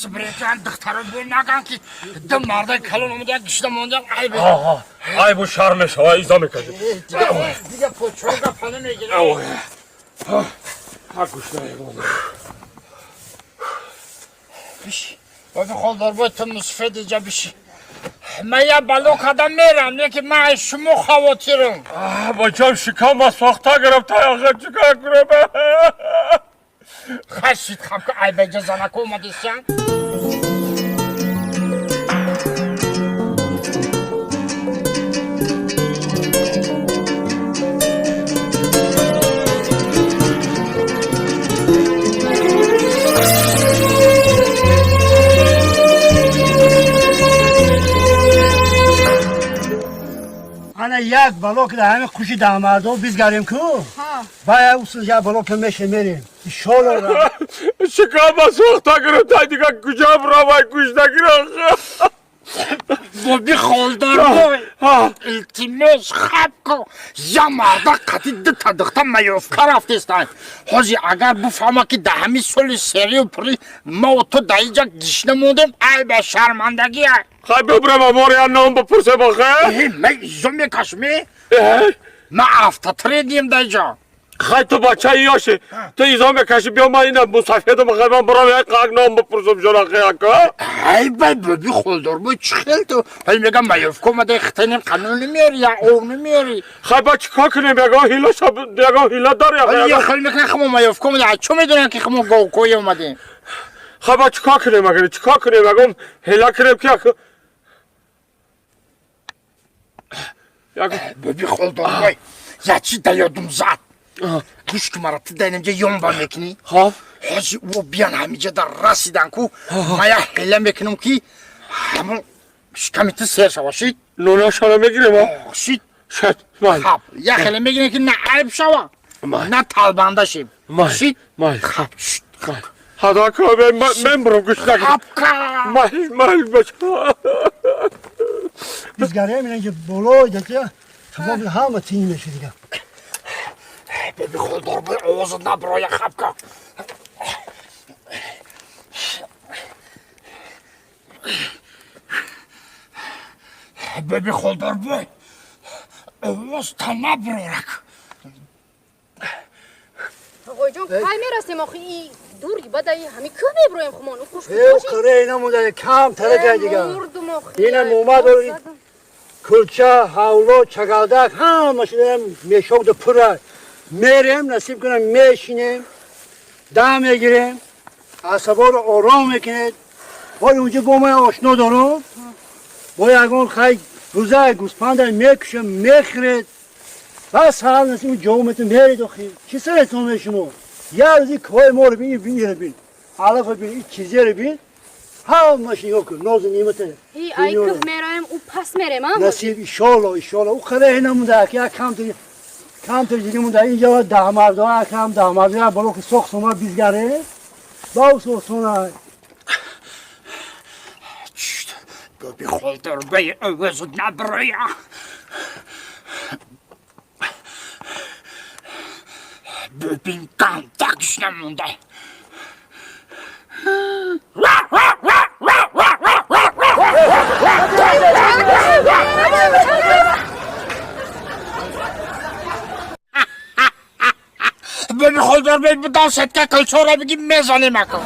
Sibirken dıktarı bir nakan ki Dımarda kalın olmayacak işlem olacak ayıbı. Ay bu şarmış hava izam ekacım. Diye poçoğu kafanı ne girer? Ha kuşlar yapalım. Biş. O bir kollar bu tüm musfe diyece bir şey. Ben ya balok adam meram ne ki ben şumu havotirim. Bacım şikama sokta girip tayağı çıkar kurebe. Kaçit kapı aybece zanak olmadıysan. Ana یک بلوک ده همه خوشی داماد و بیزگاریم کو باید usulca بلوک meşe merim şolara Şikama sokta girip tayağı kucağım ravay kuşta girer. Bu bir koldur boy. İltimos xapko. Yamarda qatiddi tadıqtan mayof karaftestan. Hozi agar bu famaki dahmi soli seri pri mautu dayacak dişnemudum ay be şarmandagi ya. Hay böbreme moryan nam bu pırsa bakı. Ben zombi kaşmi. Ma aftatri diyeyim dayca. Hay tu bachayı yaşı. Tu izam ekşi biyamayına musafiyede bakayım buraya kalk nam bu pırsam jona kıyaka. Ay be bu bir koldur bu çıkıldı. Hay mega mayof komada xtenin kanunu meri ya onu meri. Hay bak kalkın bega hila şab bega hila dar ya. Ay ya xilmek xamo mayof komada ço میدونن که xamo go koy اومده. Hay bak kalkın bega kalkın bega hila krep ki akı. Bir koldur boy. Yaçı dayıyordum zat. Kuş kumaratı denimce yon var mekini. Hozi o bir an hamice da rasidan ku. Maya hele mekinim ki. Ama şkamiti ser savaşı. Nona şana megire ma. Şit. Şet mal. Ya hele mekinim ki ne ayıp şava. Ne talbanda şey. Şit. Mal. Şit. Hada ka ben bro kuşla. Kapka. Mal baş. بیزگاریم اینجا بلوی دکه tamam همه تیم meşe دیگه Bir koldur boy ağzından buraya kapka. Bir koldur boy. Ağız tane bırak. آقای جان پای میرسیم آخه این دوری بدایی همین که میبرویم خمان و خوش ev kare اینا مونده کم تره دیگه مردم آخه اینه مومد و کلچه havlu çakaldak همه شده meşok da pırar merim nasip کنم meşinem دم بگیرم اعصابا رو آرام میکنه وای اونجا با من آشنا دارم با یگان خیلی روزه گوسپند میکشم میخرد بس حال نسیم جومتون میرید آخی چی سرتون به شما یه روزی کوه ما رو بین بین علف بین این چیزی رو بین هم ماشین یکم ناز نیمته ای ای که میرایم او پس میرم ها نصیب ایشالا او خره نمونده که کم تر مونده اینجا دامرده ها کم دامرده ها بالا که سخت سوما بیزگره باو سونا Bir koldur boy ağzından buraya. Böbün kan tak işleminde. Bir koldur boy bu dans etke kılçora bir gibi mezanı makam.